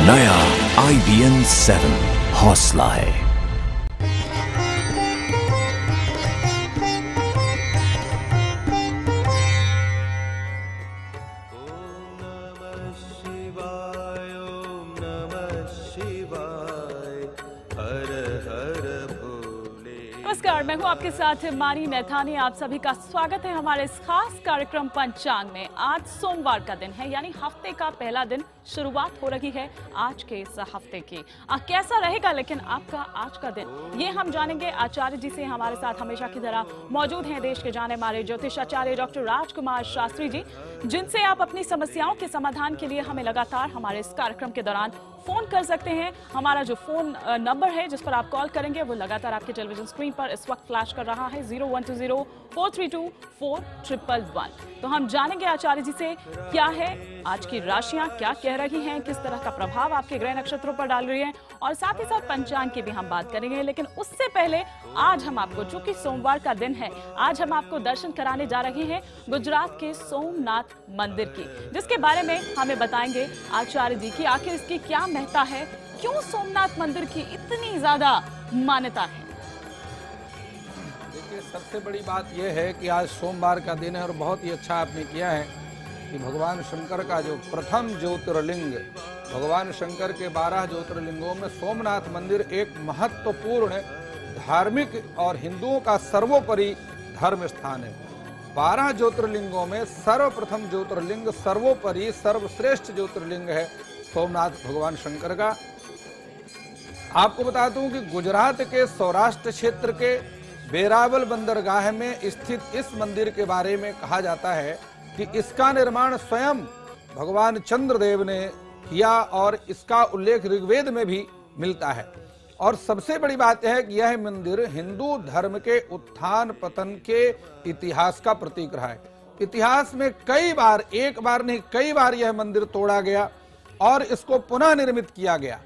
नया IBN 7 हौसला है। नमस्कार, मैं हूं आपके साथ मारी नैथानी। आप सभी का स्वागत है हमारे इस खास कार्यक्रम पंचांग में। आज सोमवार का दिन है, यानी हफ्ते का पहला दिन। शुरुआत हो रही है आज के इस हफ्ते की। कैसा रहेगा लेकिन आपका आज का दिन, ये हम जानेंगे आचार्य जी से। हमारे साथ हमेशा की तरह मौजूद हैं देश के जाने माने ज्योतिष आचार्य डॉक्टर राजकुमार शास्त्री जी, जिनसे आप अपनी समस्याओं के समाधान के लिए हमें लगातार हमारे इस कार्यक्रम के दौरान फोन कर सकते हैं। हमारा जो फोन नंबर है जिस पर आप कॉल करेंगे वो लगातार आपके टेलीविजन स्क्रीन पर इस वक्त फ्लैश कर रहा है, 0120-432-4111। तो हम जानेंगे आचार्य जी से क्या है आज की राशियां, क्या कह रही हैं, किस तरह का प्रभाव आपके ग्रह नक्षत्रों पर डाल रही है, और साथ ही साथ पंचांग की भी हम बात करेंगे। लेकिन उससे पहले आज हम आपको, चूंकि सोमवार का दिन है, आज हम आपको दर्शन कराने जा रहे हैं गुजरात के सोमनाथ मंदिर की, जिसके बारे में हमें बताएंगे आचार्य जी की आखिर इसकी क्या महत्ता है, क्यों सोमनाथ मंदिर की इतनी ज्यादा मान्यता है। देखिए, सबसे बड़ी बात यह है कि आज सोमवार का दिन है और बहुत ही अच्छा आपने किया है कि भगवान शंकर का जो प्रथम ज्योतिर्लिंग, भगवान शंकर के 12 ज्योतिर्लिंगों में सोमनाथ मंदिर एक महत्वपूर्ण धार्मिक और हिंदुओं का सर्वोपरि धर्म स्थान है। 12 ज्योतिर्लिंगों में सर्वप्रथम ज्योतिर्लिंग, सर्वोपरि सर्वश्रेष्ठ ज्योतिर्लिंग है सोमनाथ भगवान शंकर का। आपको बता दूं कि गुजरात के सौराष्ट्र क्षेत्र के वेरावल बंदरगाह में स्थित इस मंदिर के बारे में कहा जाता है कि इसका निर्माण स्वयं भगवान चंद्रदेव ने किया और इसका उल्लेख ऋग्वेद में भी मिलता है। और सबसे बड़ी बात यह है कि यह मंदिर हिंदू धर्म के उत्थान पतन के इतिहास का प्रतीक रहा है। इतिहास में कई बार, एक बार नहीं कई बार यह मंदिर तोड़ा गया और इसको पुनः निर्मित किया गया।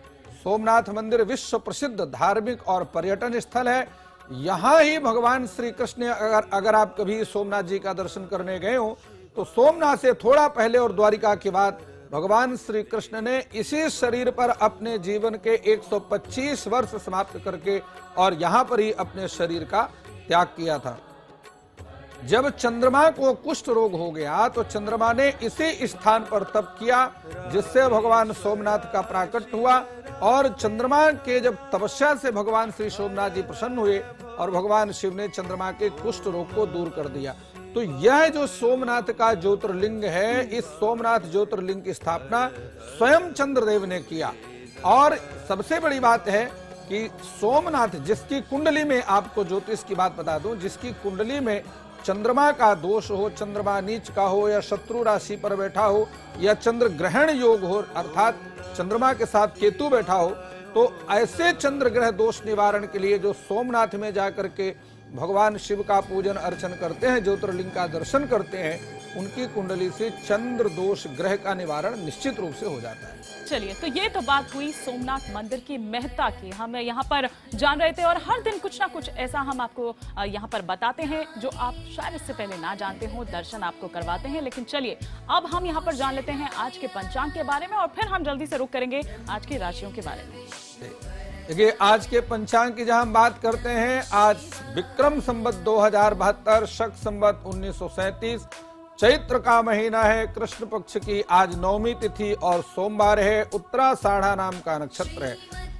सोमनाथ मंदिर विश्व प्रसिद्ध धार्मिक और पर्यटन स्थल है। यहाँ ही भगवान श्री कृष्ण, अगर आप कभी सोमनाथ जी का दर्शन करने गए हो तो सोमनाथ से थोड़ा पहले और द्वारिका के बाद भगवान श्री कृष्ण ने इसी शरीर पर अपने जीवन के 125 वर्ष समाप्त करके और यहाँ पर ही अपने शरीर का त्याग किया था। जब चंद्रमा को कुष्ठ रोग हो गया तो चंद्रमा ने इसी स्थान पर तप किया, जिससे भगवान सोमनाथ का प्राकट्य हुआ। और चंद्रमा के जब तपस्या से भगवान श्री सोमनाथ जी प्रसन्न हुए और भगवान शिव ने चंद्रमा के कुष्ठ रोग को दूर कर दिया। तो यह जो सोमनाथ का ज्योतिर्लिंग है, इस सोमनाथ ज्योतिर्लिंग की स्थापना स्वयं चंद्रदेव ने किया। और सबसे बड़ी बात है कि सोमनाथ, जिसकी कुंडली में, आपको ज्योतिष की बात बता दूं, जिसकी कुंडली में चंद्रमा का दोष हो, चंद्रमा नीच का हो, या शत्रु राशि पर बैठा हो, या चंद्र ग्रहण योग हो, अर्थात चंद्रमा के साथ केतु बैठा हो, तो ऐसे चंद्र ग्रह दोष निवारण के लिए जो सोमनाथ में जाकर के भगवान शिव का पूजन अर्चन करते हैं, ज्योतिर्लिंग का दर्शन करते हैं, उनकी कुंडली से चंद्र दोष ग्रह का निवारण निश्चित रूप से हो जाता है। चलिए, तो ये तो बात हुई सोमनाथ मंदिर की महत्ता की, हम यहाँ पर जान रहे थे। और हर दिन कुछ ना कुछ ऐसा हम आपको यहाँ पर बताते हैं जो आप शायद इससे पहले ना जानते हो, दर्शन आपको करवाते हैं। लेकिन चलिए, अब हम यहाँ पर जान लेते हैं आज के पंचांग के बारे में, और फिर हम जल्दी से रुक करेंगे आज की राशियों के बारे में। देखिए, आज के पंचांग की जहां हम बात करते हैं, आज विक्रम संवत 2072, शक संवत 1937, चैत्र का महीना है, कृष्ण पक्ष की आज नवमी तिथि और सोमवार है, उत्तराषाढ़ा नाम का नक्षत्र है।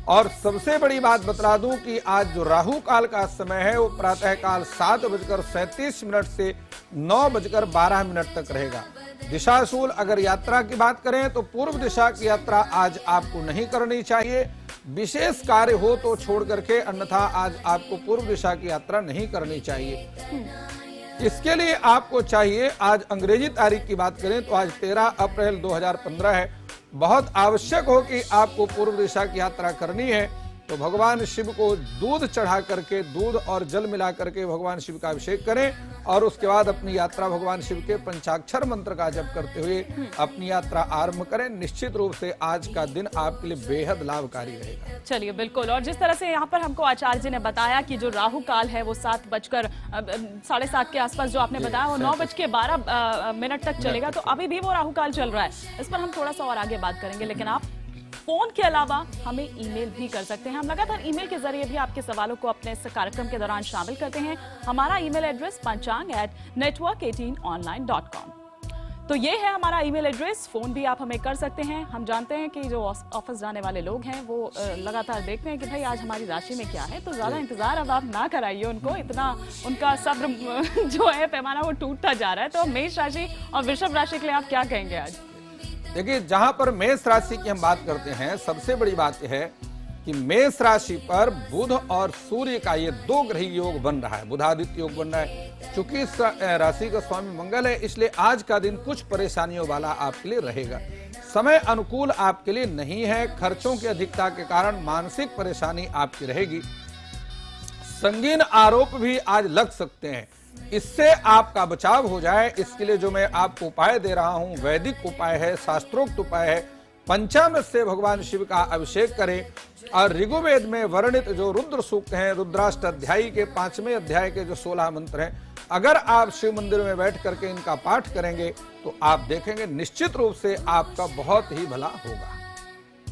और सबसे बड़ी बात बता दूं कि आज जो राहु काल का समय है वो प्रातः काल 7:37 से 9:12 तक रहेगा। दिशाशूल, अगर यात्रा की बात करें तो पूर्व दिशा की यात्रा आज आपको नहीं करनी चाहिए। विशेष कार्य हो तो छोड़ करके, अन्यथा आज आपको पूर्व दिशा की यात्रा नहीं करनी चाहिए। इसके लिए आपको चाहिए, आज अंग्रेजी तारीख की बात करें तो आज 13 अप्रैल 2015 है। बहुत आवश्यक हो कि आपको पूर्व दिशा की यात्रा करनी है तो भगवान शिव को दूध चढ़ा करके, दूध और जल मिला करके भगवान शिव का अभिषेक करें और उसके बाद अपनी यात्रा भगवान शिव के पंचाक्षर मंत्र का जप करते हुए अपनी यात्रा आरंभ करें। निश्चित रूप से आज का दिन आपके लिए बेहद लाभकारी रहेगा। चलिए, बिल्कुल। और जिस तरह से यहाँ पर हमको आचार्य जी ने बताया कि जो राहु काल है वो 7:07 के आसपास जो आपने बताया वो 9:12 तक चलेगा, तो अभी भी वो राहु काल चल रहा है। इस पर हम थोड़ा सा और आगे बात करेंगे, लेकिन आप फोन के अलावा हमें ईमेल भी कर सकते हैं। हम लगातार ईमेल के जरिए भी आपके सवालों को अपने इस कार्यक्रम के दौरान शामिल करते हैं। हमारा ईमेल एड्रेस panchang@network18online.com। तो ये है हमारा ईमेल एड्रेस। फोन भी आप हमें कर सकते हैं। हम जानते हैं कि जो ऑफिस जाने वाले लोग हैं वो लगातार देखते हैं कि भाई आज हमारी राशि में क्या है, तो ज्यादा इंतजार अब आप ना कराइए उनको, इतना उनका सब्र जो है पैमाना वो टूटता जा रहा है। तो मेष राशि और वृषभ राशि के लिए आप क्या कहेंगे आज? देखिए, जहां पर मेष राशि की हम बात करते हैं, सबसे बड़ी बात यह है कि मेष राशि पर बुध और सूर्य का ये 2 ग्रही योग बन रहा है, बुधादित्य योग बन रहा है। चूंकि इस राशि का स्वामी मंगल है, इसलिए आज का दिन कुछ परेशानियों वाला आपके लिए रहेगा। समय अनुकूल आपके लिए नहीं है। खर्चों की अधिकता के कारण मानसिक परेशानी आपकी रहेगी। संगीन आरोप भी आज लग सकते हैं, इससे आपका बचाव हो जाए, इसके लिए जो मैं आपको उपाय दे रहा हूं वैदिक उपाय है, शास्त्रोक्त उपाय है। पंचामृत से भगवान शिव का अभिषेक करें और ऋग्वेद में वर्णित जो रुद्र सूक्त हैं, रुद्राष्ट अध्यायी के 5वें अध्याय के जो 16 मंत्र हैं, अगर आप शिव मंदिर में बैठ करके इनका पाठ करेंगे तो आप देखेंगे निश्चित रूप से आपका बहुत ही भला होगा।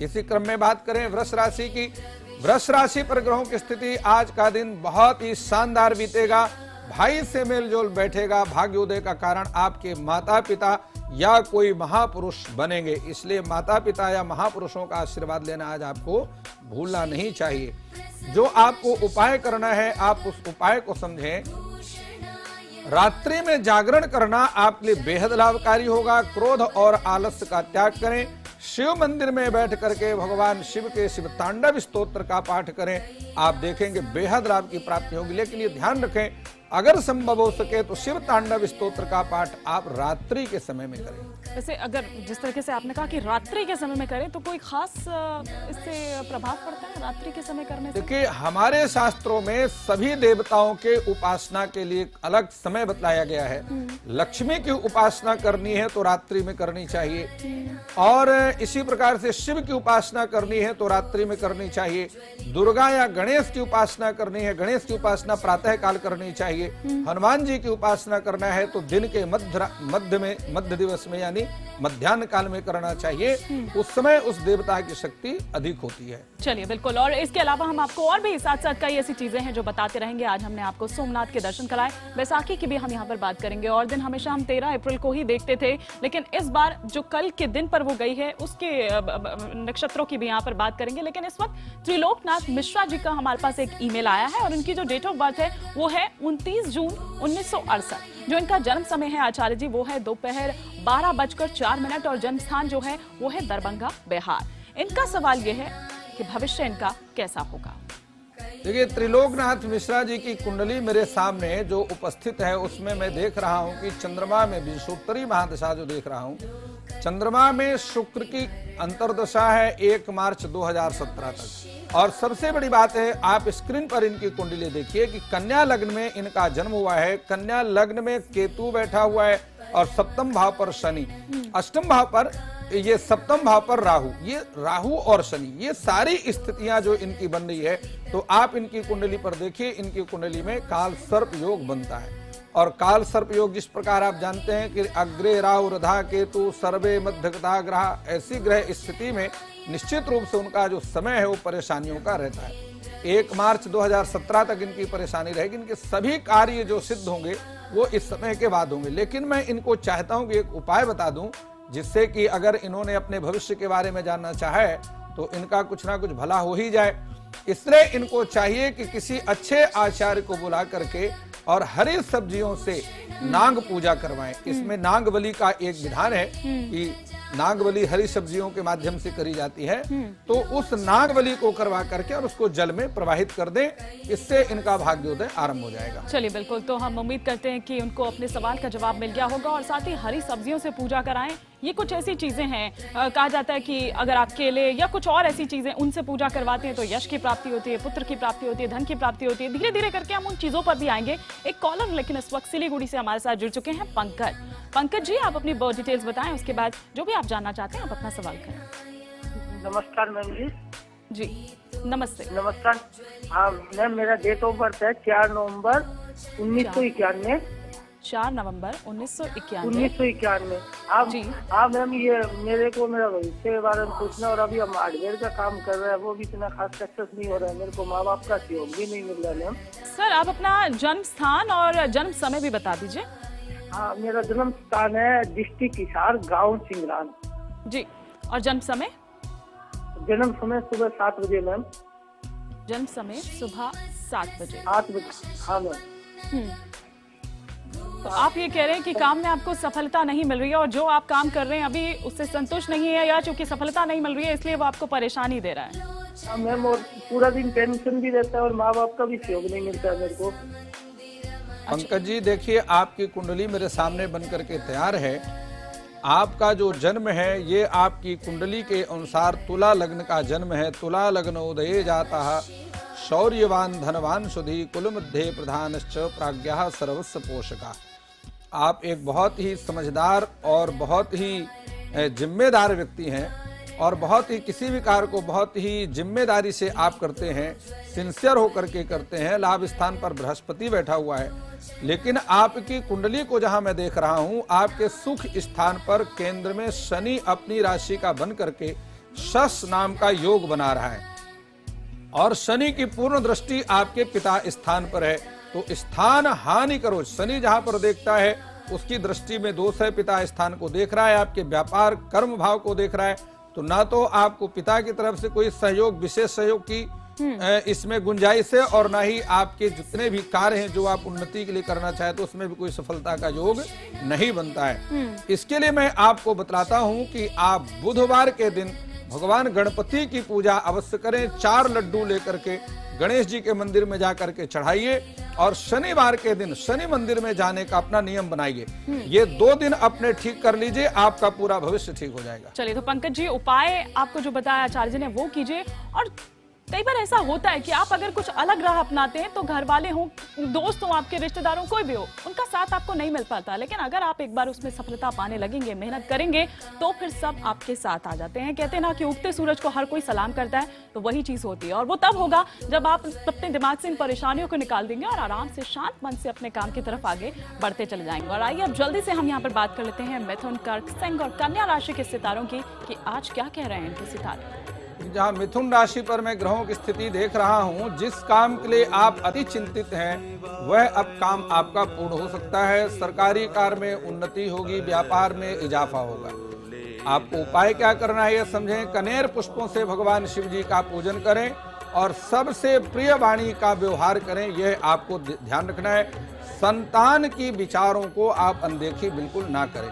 इसी क्रम में बात करें वृष राशि की। वृष राशि पर ग्रहों की स्थिति आज का दिन बहुत ही शानदार बीतेगा। भाई से मेलजोल बैठेगा। भाग्योदय का कारण आपके माता पिता या कोई महापुरुष बनेंगे, इसलिए माता पिता या महापुरुषों का आशीर्वाद लेना आज आपको भूलना नहीं चाहिए। जो आपको उपाय करना है आप उस उपाय को समझें। रात्रि में जागरण करना आपके लिए बेहद लाभकारी होगा। क्रोध और आलस्य का त्याग करें। शिव मंदिर में बैठ करके भगवान शिव के शिव तांडव स्तोत्र का पाठ करें, आप देखेंगे बेहद लाभ की प्राप्ति होगी। लेकिन ये ध्यान रखें, अगर संभव हो सके तो शिव तांडव स्तोत्र का पाठ आप रात्रि के समय में करें। वैसे अगर जिस तरीके से आपने कहा कि रात्रि के समय में करें, तो कोई खास इससे प्रभाव पड़ता है रात्रि के समय करने से? देखिए, हमारे शास्त्रों में सभी देवताओं के उपासना के लिए अलग समय बताया गया है। लक्ष्मी की उपासना करनी है तो रात्रि में करनी चाहिए, और इसी प्रकार से शिव की उपासना करनी है तो रात्रि में करनी चाहिए। दुर्गा या गणेश की उपासना करनी है, गणेश की उपासना प्रातः काल करनी चाहिए। हनुमान जी की उपासना करना है तो दिन के मध्य दिवस में यानी मध्याह्न काल में करना चाहिए। उस समय उस देवता की शक्ति अधिक होती है। चलिए, बिल्कुल। और इसके अलावा हम आपको और भी साथ साथ कई ऐसी चीजें हैं जो बताते रहेंगे। आज हमने आपको सोमनाथ के दर्शन कराए, बैसाखी की भी हम यहाँ पर बात करेंगे। और दिन हमेशा हम 13 अप्रैल को ही देखते थे, लेकिन इस बार जो कल के दिन पर वो गई है उसके नक्षत्रों की भी यहाँ पर बात करेंगे। लेकिन इस वक्त त्रिलोकनाथ मिश्रा जी का हमारे पास एक ईमेल आया है और उनकी जो डेट ऑफ बर्थ है वो है 29 जून 1968। जो इनका जन्म समय है आचार्य जी वो है दोपहर 12:04 और जन्म स्थान जो है वो है दरभंगा, बिहार। इनका सवाल ये है कि भविष्य इनका कैसा होगा। देखिए, त्रिलोकनाथ मिश्रा जी की कुंडली मेरे सामने जो उपस्थित है उसमें मैं देख रहा हूं कि चंद्रमा में विषुवत्तरी महादशा जो देख रहा हूं, चंद्रमा में शुक्र की अंतर्दशा है 1 मार्च 2017 तक। और सबसे बड़ी बात है, आप स्क्रीन पर इनकी कुंडली देखिए कि कन्या लग्न में इनका जन्म हुआ है। कन्या लग्न में केतु बैठा हुआ है और सप्तम भाव पर शनि, अष्टम भाव पर ये सप्तम भाव पर राहु, ये राहु और शनि, ये सारी स्थितियां जो इनकी बन रही है। तो आप इनकी कुंडली पर देखिए, इनकी कुंडली में काल सर्प योग बनता है। और काल सर्प योग जिस प्रकार आप जानते हैं कि अग्रे राहु रधा केतु सर्वे मध्यगता ग्रह, ऐसी ग्रह स्थिति में निश्चित रूप से उनका जो समय है वो परेशानियों का रहता है। 1 मार्च 2017 तक इनकी परेशानी रहेगी। इनके सभी कार्य जो सिद्ध होंगे वो इस समय के बाद होंगे। लेकिन मैं इनको चाहता हूं कि एक उपाय बता दूं जिससे कि अगर इन्होंने अपने भविष्य के बारे में जानना चाहा है तो इनका कुछ ना कुछ भला हो ही जाए। इसलिए इनको चाहिए कि किसी अच्छे आचार्य को बुला करके और हरी सब्जियों से नाग पूजा करवाएं। इसमें नागबली का एक विधान है कि नागबली हरी सब्जियों के माध्यम से करी जाती है, तो उस नागबली को करवा करके और उसको जल में प्रवाहित कर दें, इससे इनका भाग्योदय आरंभ हो जाएगा। चलिए, बिल्कुल। तो हम उम्मीद करते हैं कि उनको अपने सवाल का जवाब मिल गया होगा और साथ ही हरी सब्जियों से पूजा कराएं। ये कुछ ऐसी चीजें हैं, कहा जाता है कि अगर आप केले या कुछ और ऐसी चीजें उनसे पूजा करवाते हैं तो यश की प्राप्ति होती है, पुत्र की प्राप्ति होती है, धन की प्राप्ति होती है। धीरे धीरे करके हम उन चीजों पर भी आएंगे। एक कॉलर लेकिन इस वक्त सिलीगुड़ी से हमारे साथ जुड़ चुके हैं, पंकज। पंकज जी, आप अपनी बर्थ डिटेल्स बताएं, उसके बाद जो भी आप जानना चाहते हैं आप अपना सवाल करें। नमस्कार मैम जी। जी नमस्ते। नमस्कार। हाँ मैम, मेरा डेट ऑफ बर्थ है 4 नवंबर 1991। 4 नवंबर 1991। 1991। आप मैम ये मेरे को मेरा भविष्य के बारे में पूछना, और अभी हम हार्डवेयर का काम कर रहे हैं, वो भी इतना खास सक्सेस नहीं हो रहा है, मेरे को माँ बाप का सहयोग भी नहीं मिल रहा है मैम। सर आप अपना जन्म स्थान और जन्म समय भी बता दीजिए। हाँ, मेरा जन्म स्थान है डिस्ट्रिक्ट हिसार, गाँव सिंगरान जी। और जन्म समय? जन्म समय सुबह 7 बजे मैम। जन्म समय सुबह 7 बजे। 8 बजे, हाँ मैम। तो आप ये कह रहे हैं कि काम में आपको सफलता नहीं मिल रही है, और जो आप काम कर रहे हैं अभी उससे संतुष्ट नहीं है, या चूंकि सफलता नहीं मिल रही है इसलिए वो आपको परेशानी दे रहा है? हाँ मैम, और पूरा दिन टेंशन भी रहता है और माँ बाप का भी सहयोग नहीं मिलता है मेरे को। पंकज जी देखिए, आपकी कुंडली मेरे सामने बन करके तैयार है। आपका जो जन्म है ये आपकी कुंडली के अनुसार तुला लग्न का जन्म है। तुला लग्न उदये जाता शौर्यवान धनवान सुधी कुल मध्य प्रधानश्च प्राज्ञा सर्वस्व पोषका। आप एक बहुत ही समझदार और बहुत ही जिम्मेदार व्यक्ति हैं, और बहुत ही किसी भी कार्य को बहुत ही जिम्मेदारी से आप करते हैं, सिंसियर होकर के करते हैं। लाभ स्थान पर बृहस्पति बैठा हुआ है, लेकिन आपकी कुंडली को जहां मैं देख रहा हूं, आपके सुख स्थान पर केंद्र में शनि अपनी राशि का बन करके शश नाम का योग बना रहा है, और शनि की पूर्ण दृष्टि आपके पिता स्थान पर है। तो स्थान हानि करो, शनि जहां पर देखता है उसकी दृष्टि में दोष है। पिता स्थान को देख रहा है, आपके व्यापार कर्म भाव को देख रहा है, तो ना तो आपको पिता की तरफ से कोई सहयोग, विशेष सहयोग की इसमें गुंजाइश है, और ना ही आपके जितने भी कार्य हैं जो आप उन्नति के लिए करना चाहे तो उसमें भी कोई सफलता का योग नहीं बनता है। इसके लिए मैं आपको बतलाता हूं कि आप बुधवार के दिन भगवान गणपति की पूजा अवश्य करें। 4 लड्डू लेकर के गणेश जी के मंदिर में जाकर के चढ़ाइए, और शनिवार के दिन शनि मंदिर में जाने का अपना नियम बनाइए। ये 2 दिन अपने ठीक कर लीजिए, आपका पूरा भविष्य ठीक हो जाएगा। चलिए, तो पंकज जी उपाय आपको जो बताया आचार्य जी ने वो कीजिए। और कई बार ऐसा होता है कि आप अगर कुछ अलग राह अपनाते हैं तो घर वाले हों, दोस्त हों, आपके रिश्तेदारों कोई भी हो, उनका साथ आपको नहीं मिल पाता। लेकिन अगर आप एक बार उसमें सफलता पाने लगेंगे, मेहनत करेंगे, तो फिर सब आपके साथ आ जाते हैं। कहते हैं ना कि उगते सूरज को हर कोई सलाम करता है, तो वही चीज होती है। और वो तब होगा जब आप अपने दिमाग से इन परेशानियों को निकाल देंगे और आराम से शांत मन से अपने काम की तरफ आगे बढ़ते चले जाएंगे। और आइए अब जल्दी से हम यहाँ पर बात कर लेते हैं मिथुन, कर्क, सिंह और कन्या राशि के सितारों की कि आज क्या कह रहे हैं इनके सितारे। जहाँ मिथुन राशि पर मैं ग्रहों की स्थिति देख रहा हूँ, जिस काम के लिए आप अति चिंतित हैं वह अब काम आपका पूर्ण हो सकता है। सरकारी कार्य में उन्नति होगी, व्यापार में इजाफा होगा। आपको उपाय क्या करना है ये समझें। कनेर पुष्पों से भगवान शिव जी का पूजन करें और सबसे प्रिय वाणी का व्यवहार करें, यह आपको ध्यान रखना है। संतान की विचारों को आप अनदेखी बिल्कुल ना करें।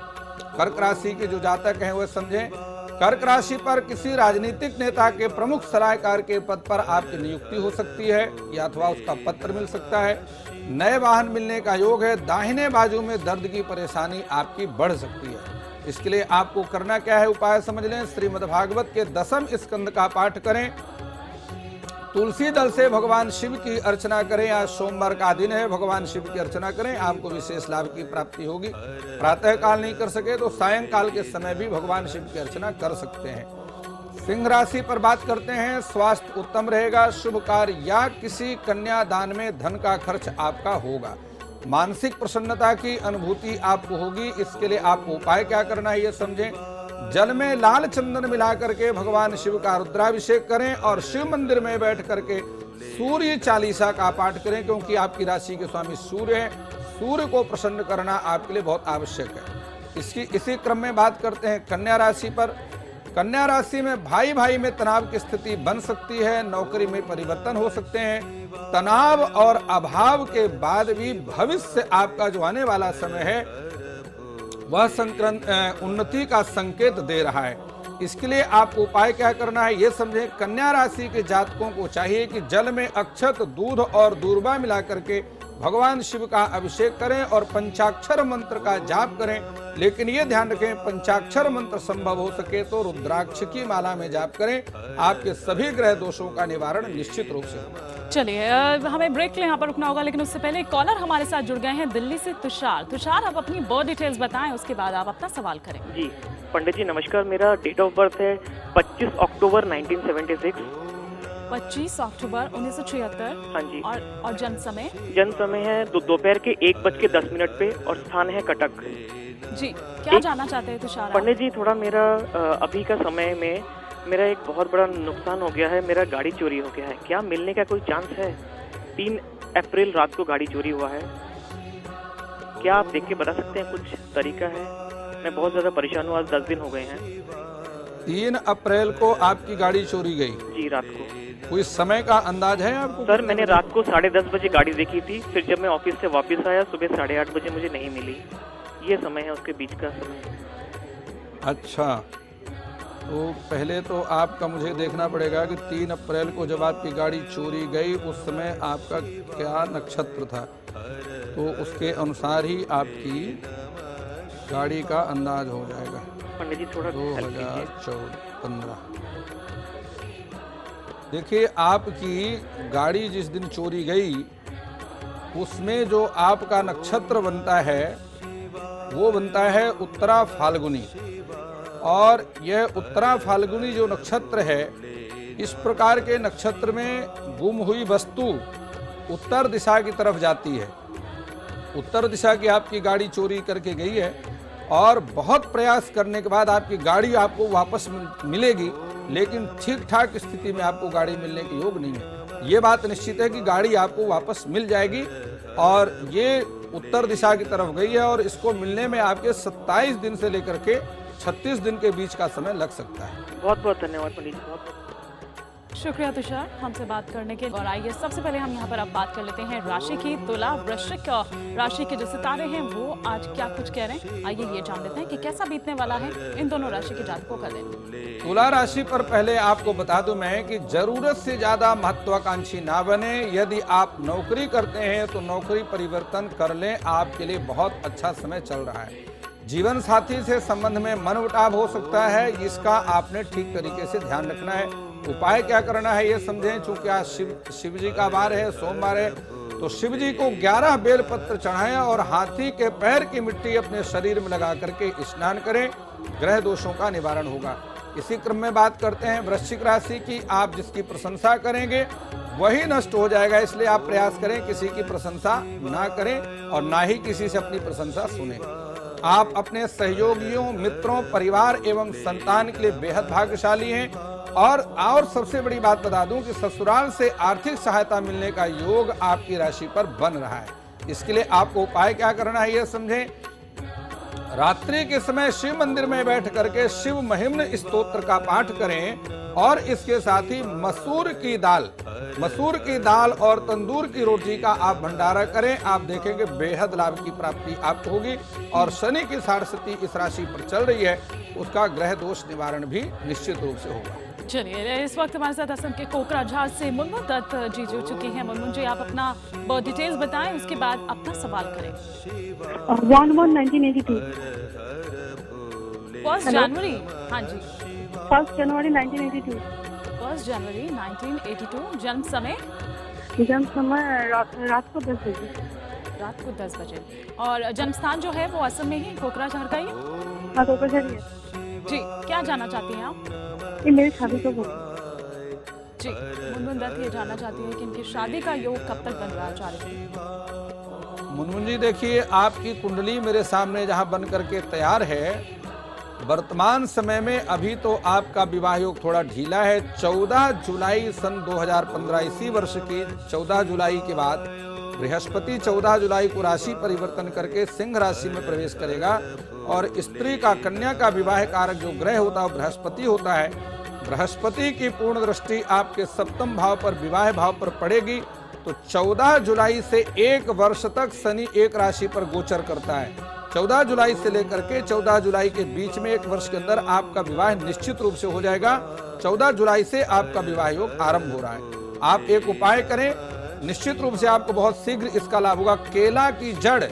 कर्क राशि के जो जातक हैं वह समझें, कर्क राशि पर किसी राजनीतिक नेता के प्रमुख सलाहकार के पद पर आपकी नियुक्ति हो सकती है, या अथवा उसका पत्र मिल सकता है। नए वाहन मिलने का योग है। दाहिने बाजू में दर्द की परेशानी आपकी बढ़ सकती है। इसके लिए आपको करना क्या है, उपाय समझ लें। श्रीमद्भागवत के 10वें स्कंद का पाठ करें, तुलसी दल से भगवान शिव की अर्चना करें। आज सोमवार का दिन है, भगवान शिव की अर्चना करें, आपको विशेष लाभ की प्राप्ति होगी। प्रातः काल नहीं कर सके तो सायंकाल के समय भी भगवान शिव की अर्चना कर सकते हैं। सिंह राशि पर बात करते हैं। स्वास्थ्य उत्तम रहेगा। शुभ कार्य या किसी कन्यादान में धन का खर्च आपका होगा। मानसिक प्रसन्नता की अनुभूति आपको होगी। इसके लिए आपको उपाय क्या करना है ये समझें। जल में लाल चंदन मिला करके भगवान शिव का रुद्राभिषेक करें और शिव मंदिर में बैठ करके सूर्य चालीसा का पाठ करें, क्योंकि आपकी राशि के स्वामी सूर्य हैं। सूर्य को प्रसन्न करना आपके लिए बहुत आवश्यक है। इसी क्रम में बात करते हैं कन्या राशि पर। कन्या राशि में भाई भाई में तनाव की स्थिति बन सकती है। नौकरी में परिवर्तन हो सकते हैं। तनाव और अभाव के बाद भी भविष्य आपका जो आने वाला समय है वह उन्नति का संकेत दे रहा है। इसके लिए आपको उपाय क्या करना है ये समझें। कन्या राशि के जातकों को चाहिए कि जल में अक्षत, दूध और दूर्वा मिला करके भगवान शिव का अभिषेक करें और पंचाक्षर मंत्र का जाप करें। लेकिन ये ध्यान रखें, पंचाक्षर मंत्र संभव हो सके तो रुद्राक्ष की माला में जाप करें। आपके सभी ग्रह दोषों का निवारण निश्चित रूप से होगा। चलिए, हमें ब्रेक के लिए यहाँ पर रुकना होगा, लेकिन उससे पहले एक कॉलर हमारे साथ जुड़ गए हैं दिल्ली से। तुषार, आप अपनी बर्थ डिटेल्स बताएं, उसके बाद आप अपना सवाल करें। जी पंडित जी नमस्कार, मेरा डेट ऑफ बर्थ है 25 अक्टूबर 1976। 25 अक्टूबर 1976। हाँ जी। और जन्म समय? जन्म समय है दोपहर के 1:10 पे और स्थान है कटक। जी, क्या जानना चाहते हैं तुषार? पंडित जी, थोड़ा मेरा अभी का समय में मेरा एक बहुत बड़ा नुकसान हो गया है। मेरा गाड़ी चोरी हो गया है, क्या मिलने का कोई चांस है? 3 अप्रैल रात को गाड़ी चोरी हुआ है, क्या आप देख के बता सकते हैं? कुछ तरीका है? मैं बहुत ज्यादा परेशान हूँ, आज 10 दिन हो गए हैं। 3 अप्रैल को आपकी गाड़ी चोरी गई? जी, रात को। कोई समय का अंदाज है आपको? सर, मैंने रात को 10:30 बजे गाड़ी देखी थी, फिर जब मैं ऑफिस से वापस आया सुबह 8:30 बजे मुझे नहीं मिली। ये समय है, उसके बीच का समय। अच्छा, तो पहले तो आपका मुझे देखना पड़ेगा कि 3 अप्रैल को जब आपकी गाड़ी चोरी गई उस समय आपका क्या नक्षत्र था, तो उसके अनुसार ही आपकी गाड़ी का अंदाज हो जाएगा। पंडित जी थोड़ा 2015। देखिए, आपकी गाड़ी जिस दिन चोरी गई उसमें जो आपका नक्षत्र बनता है वो बनता है उत्तरा फाल्गुनी, और यह उत्तरा फाल्गुनी जो नक्षत्र है, इस प्रकार के नक्षत्र में गुम हुई वस्तु उत्तर दिशा की तरफ जाती है। उत्तर दिशा की आपकी गाड़ी चोरी करके गई है और बहुत प्रयास करने के बाद आपकी गाड़ी आपको वापस मिलेगी, लेकिन ठीक ठाक स्थिति में आपको गाड़ी मिलने के योग नहीं है। ये बात निश्चित है कि गाड़ी आपको वापस मिल जाएगी, और ये उत्तर दिशा की तरफ गई है और इसको मिलने में आपके 27 दिन से लेकर के 36 दिन के बीच का समय लग सकता है। बहुत बहुत धन्यवाद पंडित जी, बहुत शुक्रिया तुषार हमसे बात करने के। और आइए सबसे पहले हम यहाँ पर अब बात कर लेते हैं राशि की। तुला वृश्चिक राशि के जो सितारे हैं वो आज क्या कुछ कह रहे हैं, आइए ये जान लेते हैं कि कैसा बीतने वाला है इन दोनों राशि के जातकों का दिन। तुला राशि पर पहले आपको बता दूं मैं कि जरूरत से ज्यादा महत्वाकांक्षी ना बने। यदि आप नौकरी करते हैं तो नौकरी परिवर्तन कर लें, आपके लिए बहुत अच्छा समय चल रहा है। जीवन साथी से संबंध में मनमुटाव हो सकता है, इसका आपने ठीक तरीके से ध्यान रखना है। उपाय क्या करना है ये समझें। चूंकि आज शिव जी का वार है, सोमवार है, तो शिव जी को 11 बेलपत्र चढ़ाएं और हाथी के पैर की मिट्टी अपने शरीर में लगा करके स्नान करें, ग्रह दोषों का निवारण होगा। इसी क्रम में बात करते हैं वृश्चिक राशि की। आप जिसकी प्रशंसा करेंगे वही नष्ट हो जाएगा, इसलिए आप प्रयास करें किसी की प्रशंसा ना करें और ना ही किसी से अपनी प्रशंसा सुने। आप अपने सहयोगियों, मित्रों, परिवार एवं संतान के लिए बेहद भाग्यशाली हैं। और सबसे बड़ी बात बता दूं कि ससुराल से आर्थिक सहायता मिलने का योग आपकी राशि पर बन रहा है। इसके लिए आपको उपाय क्या करना है ये समझें। रात्रि के समय शिव मंदिर में बैठ करके शिव महिम्न स्तोत्र का पाठ करें, और इसके साथ ही मसूर की दाल और तंदूर की रोटी का आप भंडारा करें। आप देखेंगे बेहद लाभ की प्राप्ति आपको होगी। और शनि की साढ़े इस राशि पर चल रही है, उसका ग्रह दोष निवारण भी निश्चित रूप से होगा। चलिए, इस वक्त हमारे साथ असम के कोकराझार से मुनमुन दत्त जी जुड़ चुके हैं। मुनमुन जी, आप अपना डिटेल्स बताएं, उसके बाद अपना सवाल करें। 1/1/1982। 1 जनवरी? हाँ जी, 1 जनवरी 1982। 1 जनवरी 1982। जन्म समय? जन्म समय रात को 10 बजे। रात को 10 बजे। और जन्म स्थान जो है वो असम में ही कोकराझार का ही? हाँ, कोकराझार ही। जी, क्या जानना चाहती हैं आप? ये मेरी शादी कब होगी? जी, मुनमुन दत्त ये जानना चाहती है कि इनकी शादी का योग कब तक बन रहा है? मुनमुन जी, देखिए, आपकी कुंडली मेरे सामने जहां बन करके तैयार है, वर्तमान समय में अभी तो आपका विवाह योग थोड़ा ढीला है। 14 जुलाई सन 2015 इसी वर्ष की 14 जुलाई के बाद बृहस्पति 14 जुलाई को राशि परिवर्तन करके सिंह राशि में प्रवेश करेगा, और स्त्री का, कन्या का विवाह कारक जो ग्रह होता है बृहस्पति होता है। बृहस्पति की पूर्ण दृष्टि आपके 7वें भाव पर, विवाह भाव पर पड़ेगी। तो 14 जुलाई से 1 वर्ष तक शनि एक राशि पर गोचर करता है। 14 जुलाई से लेकर के 14 जुलाई के बीच में 1 वर्ष के अंदर आपका विवाह निश्चित रूप से हो जाएगा। 14 जुलाई से आपका विवाह योग आरंभ हो रहा है। आप एक उपाय करें, निश्चित रूप से आपको बहुत शीघ्र इसका लाभ होगा। केला की जड़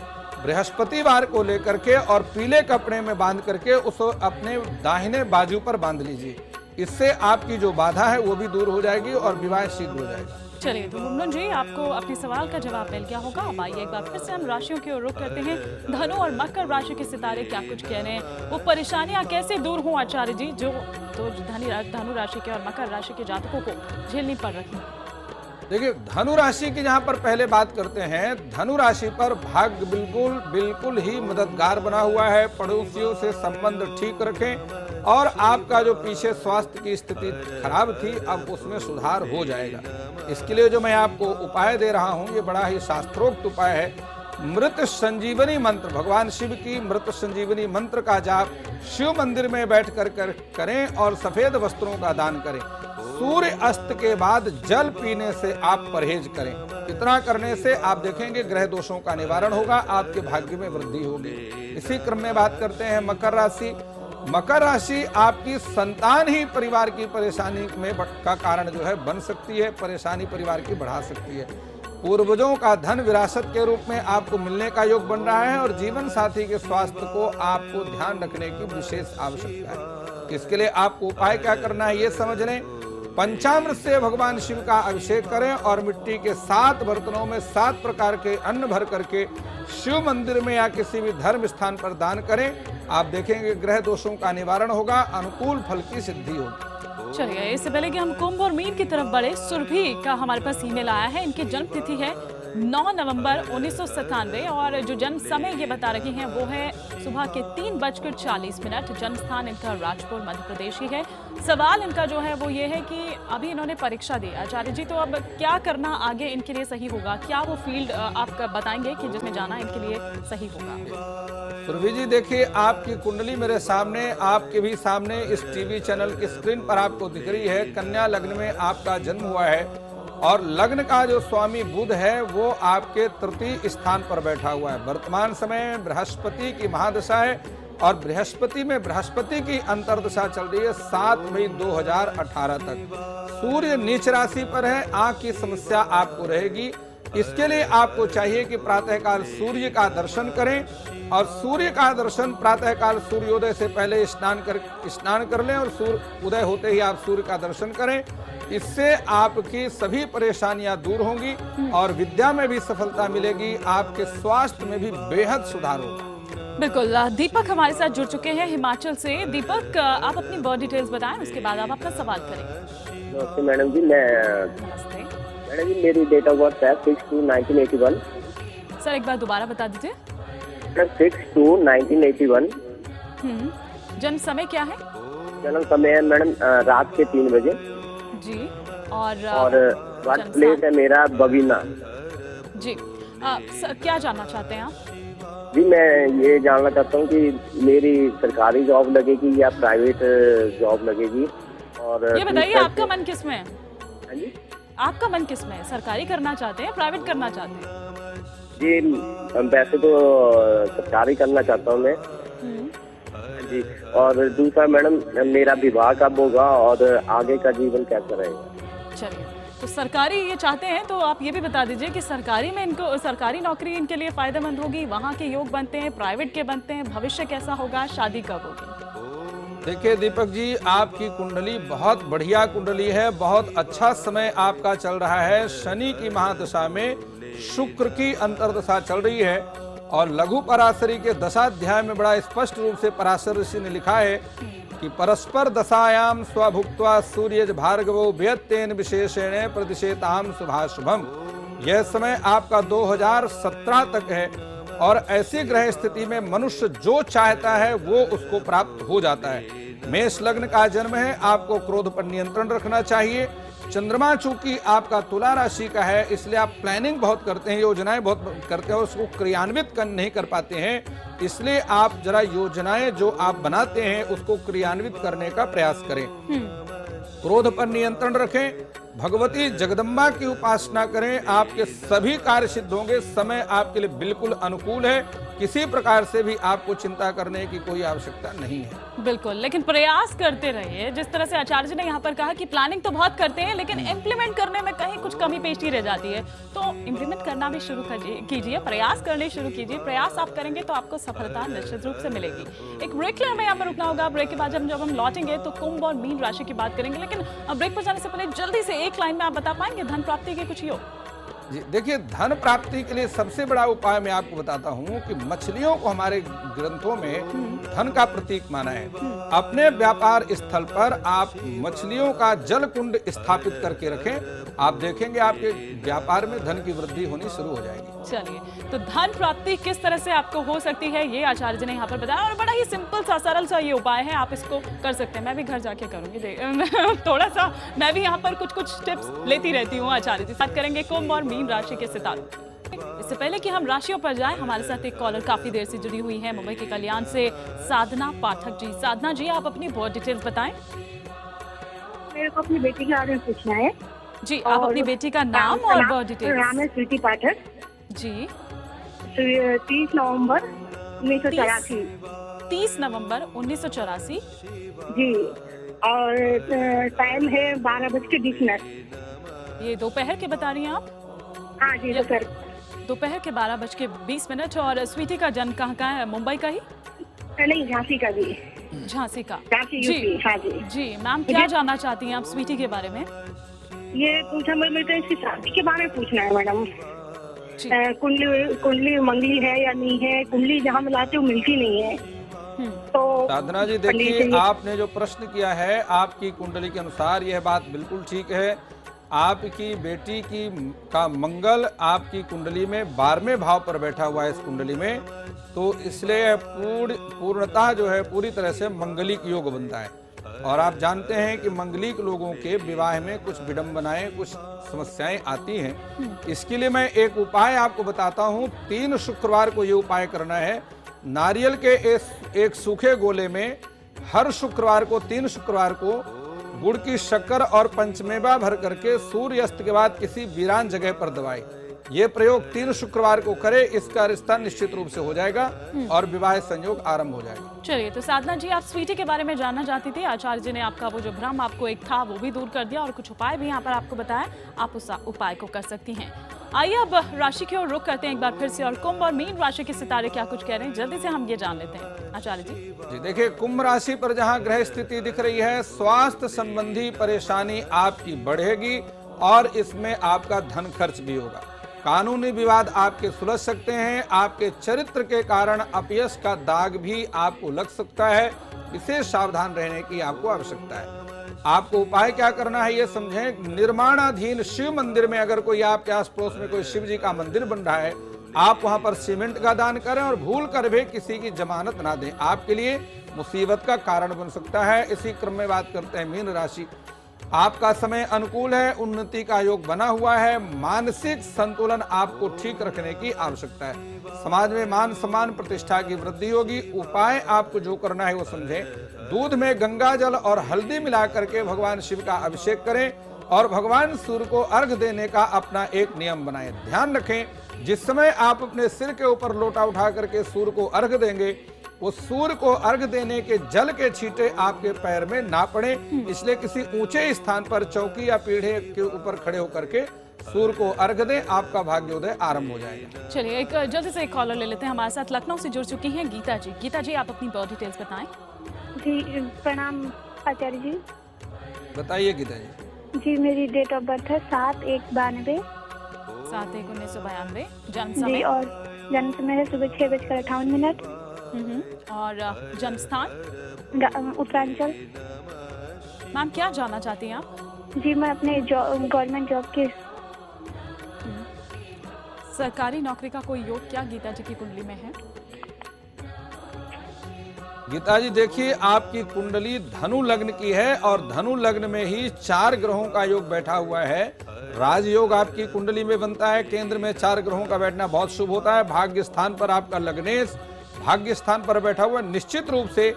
बृहस्पतिवार को लेकर के और पीले कपड़े में बांध करके उस अपने दाहिने बाजू पर बांध लीजिए। इससे आपकी जो बाधा है वो भी दूर हो जाएगी और विवाह शीघ्र हो जाएगा। चलिए, तो मुमनुन जी, आपको अपने सवाल का जवाब मिल गया होगा। अब आइए एक बार फिर से हम राशियों की ओर रुख करते हैं। धनु और मकर राशि के सितारे क्या कुछ कह रहे हैं, वो परेशानियां कैसे दूर हों आचार्य जी, जो तो धनु राशि के और मकर राशि के जातकों को झेलनी पड़ रही है। देखिए, धनु राशि की जहां पर पहले बात करते हैं, धनु राशि पर भाग्य बिल्कुल ही मददगार बना हुआ है। पड़ोसियों से संबंध ठीक रखें और आपका जो पीछे स्वास्थ्य की स्थिति खराब थी, अब उसमें सुधार हो जाएगा। इसके लिए जो मैं आपको उपाय दे रहा हूं, ये बड़ा ही शास्त्रोक्त उपाय है। मृत संजीवनी मंत्र, भगवान शिव की मृत संजीवनी मंत्र का जाप शिव मंदिर में बैठ कर करें और सफेद वस्त्रों का दान करें। सूर्य अस्त के बाद जल पीने से आप परहेज करें। इतना करने से आप देखेंगे ग्रह दोषों का निवारण होगा, आपके भाग्य में वृद्धि होगी। इसी क्रम में बात करते हैं मकर राशि। मकर राशि आपकी संतान ही परिवार की परेशानी में का कारण जो है बन सकती है, परेशानी परिवार की बढ़ा सकती है। पूर्वजों का धन विरासत के रूप में आपको मिलने का योग बन रहा है और जीवन साथी के स्वास्थ्य को आपको ध्यान रखने की विशेष आवश्यकता है। इसके लिए आपको उपाय क्या करना है, ये समझ लें। पंचामृत से भगवान शिव का अभिषेक करें और मिट्टी के 7 बर्तनों में 7 प्रकार के अन्न भर करके शिव मंदिर में या किसी भी धर्म स्थान पर दान करें। आप देखेंगे ग्रह दोषों का निवारण होगा, अनुकूल फल की सिद्धि होगी। चलिए, इससे पहले कि हम कुंभ और मीन की तरफ बढ़े, सुरभि का हमारे पास ईमेल आया है। इनकी जन्म तिथि है 9 नवंबर 1997 और जो जन्म समय ये बता रही हैं वो है सुबह के 3:40। जन्म स्थान इनका राजपुर मध्य प्रदेश ही है। सवाल इनका जो है वो ये है कि अभी इन्होंने परीक्षा दी आचार्य जी, तो अब क्या करना आगे इनके लिए सही होगा, क्या वो फील्ड आप बताएंगे कि जिसमें जाना इनके लिए सही होगा। सुरभि जी, देखिए आपकी कुंडली मेरे सामने, आपके भी सामने इस टीवी चैनल की स्क्रीन पर आपको दिख रही है। कन्या लग्न में आपका जन्म हुआ है और लग्न का जो स्वामी बुध है वो आपके तृतीय स्थान पर बैठा हुआ है। वर्तमान समय बृहस्पति की महादशा है और बृहस्पति में बृहस्पति की अंतर्दशा चल रही है 7 मई 2018 तक। सूर्य नीच राशि पर है, आंख की समस्या आपको रहेगी। इसके लिए आपको चाहिए कि प्रातःकाल सूर्य का दर्शन करें और सूर्य का दर्शन प्रातःकाल सूर्योदय से पहले स्नान कर लें और सूर्य उदय होते ही आप सूर्य का दर्शन करें। इससे आपकी सभी परेशानियां दूर होंगी और विद्या में भी सफलता मिलेगी, आपके स्वास्थ्य में भी बेहद सुधार होगा। बिल्कुल। दीपक हमारे साथ जुड़ चुके हैं हिमाचल से। दीपक, आप अपनी बर्थ डिटेल्स बताएं, उसके बाद आप अपना सवाल करें। नमस्ते मैडम जी, नमस्ते मैडम जी, मेरी डेट ऑफ बर्थ है 6/2/1981। सर, एक बार दोबारा बता दीजिए। 6/2/1981। जन्म समय क्या है? जन्म समय है मैडम रात के 3 बजे जी। और वर्क प्लेस है मेरा बबीना जी। सर, क्या जानना चाहते हैं आप? जी, मैं ये जानना चाहता हूँ कि मेरी सरकारी जॉब लगेगी या प्राइवेट जॉब लगेगी। और ये बताइए आपका मन किस में है? हाँ जी, आपका मन किस में है? सरकारी करना चाहते हैं, प्राइवेट करना चाहते हैं? जी, वैसे तो सरकारी करना चाहता हूँ मैं जी। और दूसरा मैडम, मेरा विवाह कब होगा और आगे का जीवन कैसा रहेगा? चलिए, तो सरकारी ये चाहते हैं तो आप ये भी बता दीजिए कि सरकारी में इनको सरकारी नौकरी इनके लिए फायदेमंद होगी, वहाँ के योग बनते हैं, प्राइवेट के बनते हैं, भविष्य कैसा होगा, शादी कब होगी? देखिए दीपक जी, आपकी कुंडली बहुत बढ़िया कुंडली है, बहुत अच्छा समय आपका चल रहा है। शनि की महादशा में शुक्र की अंतर्दशा चल रही है और लघु पराशरी के दशाध्याय में बड़ा स्पष्ट रूप से पराशर ऋषि ने लिखा है कि परस्पर दशायाम स्वभुक्त्वा सूर्यज भार्गवो व्यत्येन विशेषेण प्रतिशेताम शुभाशुभम। यह समय आपका 2017 तक है और ऐसी ग्रह स्थिति में मनुष्य जो चाहता है वो उसको प्राप्त हो जाता है। मेष लग्न का जन्म है, आपको क्रोध पर नियंत्रण रखना चाहिए। चंद्रमा चूंकि आपका तुला राशि का है, इसलिए आप प्लानिंग बहुत करते हैं, योजनाएं बहुत करते हैं और उसको क्रियान्वित नहीं कर पाते हैं। इसलिए आप जरा योजनाएं जो आप बनाते हैं उसको क्रियान्वित करने का प्रयास करें। क्रोध पर नियंत्रण रखें, भगवती जगदम्बा की उपासना करें, आपके सभी कार्य सिद्ध होंगे। समय आपके लिए बिल्कुल अनुकूल है। किसी प्रकार से भी आपको चिंता करने की कोई आवश्यकता नहीं है। बिल्कुल, लेकिन प्रयास करते रहिए। जिस तरह से आचार्य जी ने यहाँ पर कहा कि प्लानिंग तो बहुत करते हैं, लेकिन इम्प्लीमेंट करने में कहीं कुछ कमी पेशी रह जाती है, तो इम्प्लीमेंट करना भी शुरू कीजिए, प्रयास करने शुरू कीजिए। प्रयास आप करेंगे तो आपको सफलता निश्चित रूप से मिलेगी। एक ब्रेक ले हमें यहाँ पर रुकना होगा। ब्रेक के बाद जब हम लौटेंगे तो कुंभ और मीन राशि की बात करेंगे, लेकिन ब्रेक पर जाने से पहले जल्दी से एक लाइन में आप बता पाएंगे धन प्राप्ति के कुछ योग? जी देखिए, धन प्राप्ति के लिए सबसे बड़ा उपाय मैं आपको बताता हूँ कि मछलियों को हमारे ग्रंथों में धन का प्रतीक माना है। अपने व्यापार स्थल पर आप मछलियों का जल कुंड स्थापित करके रखें, आप देखेंगे आपके व्यापार में धन की वृद्धि होनी शुरू हो जाएगी। चलिए, तो धन प्राप्ति किस तरह से आपको हो सकती है ये आचार्य जी ने यहाँ पर बताया, और बड़ा ही सिंपल सा सरल सा ये उपाय है, आप इसको कर सकते हैं। मैं भी घर जाके करूंगी थोड़ा सा मैं भी यहाँ पर कुछ टिप्स लेती रहती हूँ आचार्य जी। बात करेंगे कुंभ और मीन राशि के सितारों। इससे पहले कि हम राशियों पर जाएं, हमारे साथ एक कॉलर काफी देर से जुड़ी हुई है मुंबई के कल्याण से, साधना पाठक जी। साधना जी, आप अपनी बहुत डिटेल्स बताएं। मेरे को अपनी बेटी के बारे में पूछना है जी। आप अपनी बेटी का नाम और बहुत डिटेल्स। नाम है स्वीटी पाठक जी। 30 नवंबर 1984। 30 नवंबर 1984 जी, और टाइम है 12:20। ये दोपहर के बता रही हैं आप? हाँ जी, दोपहर के 12:20। और स्वीटी का जन्म कहाँ का है? मुंबई का ही? नहीं, झांसी का भी। झांसी का? झांसी यूपी। हाँ जी। जी मैम, क्या जानना चाहती हैं आप स्वीटी के बारे में? ये पूछा, मेरे को इसकी शादी के बारे में पूछना है मैडम। कुंडली मंगली है या नहीं है? कुंडली जहाँ मिलाते वो मिलती नहीं है। तो साधना जी देखिए, आपने जो प्रश्न किया है, आपकी कुंडली के अनुसार यह बात बिल्कुल ठीक है। आपकी बेटी का मंगल आपकी कुंडली में 12वें भाव पर बैठा हुआ है इस कुंडली में, तो इसलिए पूर्णतः जो है पूरी तरह से मंगलिक योग बनता है। और आप जानते हैं कि मंगलिक लोगों के विवाह में कुछ विडंबनाएं, कुछ समस्याएं आती हैं। इसके लिए मैं एक उपाय आपको बताता हूं। 3 शुक्रवार को ये उपाय करना है। नारियल के एक सूखे गोले में हर शुक्रवार को 3 शुक्रवार को गुड़ की शक्कर और पंचमेवा भर करके सूर्यास्त के बाद किसी वीरान जगह पर दबाए। ये प्रयोग 3 शुक्रवार को करे, इसका रिश्ता निश्चित रूप से हो जाएगा और विवाह संयोग आरंभ हो जाएगा। चलिए, तो साधना जी, आप स्वीटी के बारे में जानना चाहती थी। आचार्य जी ने आपका वो जो भ्रम आपको एक था वो भी दूर कर दिया और कुछ उपाय भी यहाँ पर आपको बताया। आप उस उपाय को कर सकती हैं। आइए अब राशि की ओर रुख करते हैं एक बार फिर से, और कुंभ और मीन राशि के सितारे क्या कुछ कह रहे हैं जल्दी से हम ये जान लेते हैं आचार्य जी। देखिए, कुंभ राशि पर जहाँ ग्रह स्थिति दिख रही है, स्वास्थ्य संबंधी परेशानी आपकी बढ़ेगी और इसमें आपका धन खर्च भी होगा। कानूनी विवाद आपके सुलझ सकते हैं। आपके चरित्र के कारण अपयश का दाग भी आपको लग सकता है। विशेष सावधान रहने की आपको आवश्यकता है। आपको उपाय क्या करना है ये समझें। निर्माणाधीन शिव मंदिर में अगर कोई आपके आस पड़ोस में कोई शिव जी का मंदिर बन रहा है, आप वहां पर सीमेंट का दान करें और भूल कर भी किसी की जमानत ना दें, आपके लिए मुसीबत का कारण बन सकता है। इसी क्रम में बात करते हैं मीन राशि। आपका समय अनुकूल है, उन्नति का योग बना हुआ है। मानसिक संतुलन आपको ठीक रखने की आवश्यकता है। समाज में मान सम्मान प्रतिष्ठा की वृद्धि होगी। उपाय आपको जो करना है वो समझें। दूध में गंगा जल और हल्दी मिला करके भगवान शिव का अभिषेक करें और भगवान सूर्य को अर्घ देने का अपना एक नियम बनाएं। ध्यान रखें, जिस समय आप अपने सिर के ऊपर लोटा उठा करके सूर्य को अर्घ देंगे, वो सूर्य को अर्घ देने के जल के छींटे आपके पैर में ना पड़े। इसलिए किसी ऊंचे स्थान पर चौकी या पीढ़े के ऊपर खड़े होकर के सूर्य को अर्घ दें, आपका भाग्योदय आरंभ हो जाएगा। चलिए, एक जल्दी से एक कॉलर ले लेते हैं। हमारे साथ लखनऊ से जुड़ चुकी हैं गीता जी। गीता जी, आप अपनी बहुत डिटेल्स बताएं। जी प्रणाम आचार्य जी। बताइए गीता जी। जी, मेरी डेट ऑफ बर्थ है 7/1/92। 7/1/1992। जन्म जी, समय? और जन्म समय है सुबह 6:58। और जन्म स्थान? उत्तरांचल। मैम, क्या जानना चाहती हैं आप? जी, मैं अपने गवर्नमेंट जॉब के सरकारी नौकरी का कोई योग क्या गीता जी की कुंडली में है? गीता जी देखिए, आपकी कुंडली धनु लग्न की है और धनु लग्न में ही 4 ग्रहों का योग बैठा हुआ है। राजयोग आपकी कुंडली में बनता है। केंद्र में 4 ग्रहों का बैठना बहुत शुभ होता है। भाग्य स्थान पर आपका लग्नेश भाग्य स्थान पर बैठा हुआ, निश्चित रूप से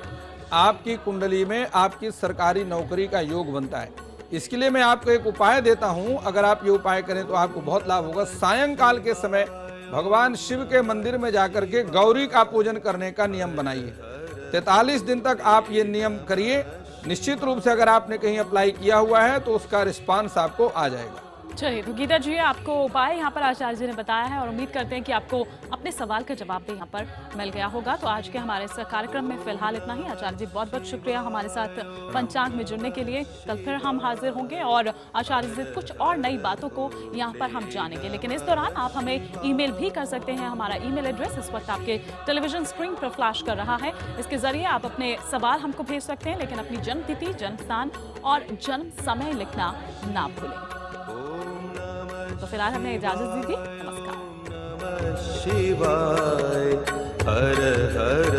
आपकी कुंडली में आपकी सरकारी नौकरी का योग बनता है। इसके लिए मैं आपको एक उपाय देता हूं। अगर आप ये उपाय करें तो आपको बहुत लाभ होगा। सायंकाल के समय भगवान शिव के मंदिर में जाकर के गौरी का पूजन करने का नियम बनाइए। 43 दिन तक आप ये नियम करिए। निश्चित रूप से अगर आपने कहीं अप्लाई किया हुआ है तो उसका रिस्पांस आपको आ जाएगा। चलिए, तो गीता जी आपको उपाय यहाँ पर आचार्य जी ने बताया है और उम्मीद करते हैं कि आपको अपने सवाल का जवाब भी यहाँ पर मिल गया होगा। तो आज के हमारे इस कार्यक्रम में फिलहाल इतना ही। आचार्य जी बहुत बहुत शुक्रिया हमारे साथ पंचांग में जुड़ने के लिए। कल फिर हम हाजिर होंगे और आचार्य जी कुछ और नई बातों को यहाँ पर हम जानेंगे। लेकिन इस दौरान आप हमें ईमेल भी कर सकते हैं। हमारा ईमेल एड्रेस इस वक्त आपके टेलीविजन स्क्रीन पर फ्लैश कर रहा है। इसके जरिए आप अपने सवाल हमको भेज सकते हैं, लेकिन अपनी जन्म तिथि, जन्म स्थान और जन्म समय लिखना ना भूलें। तो फिलहाल हमें इजाजत दीजिए। नमस्कार। शिवाय हर हर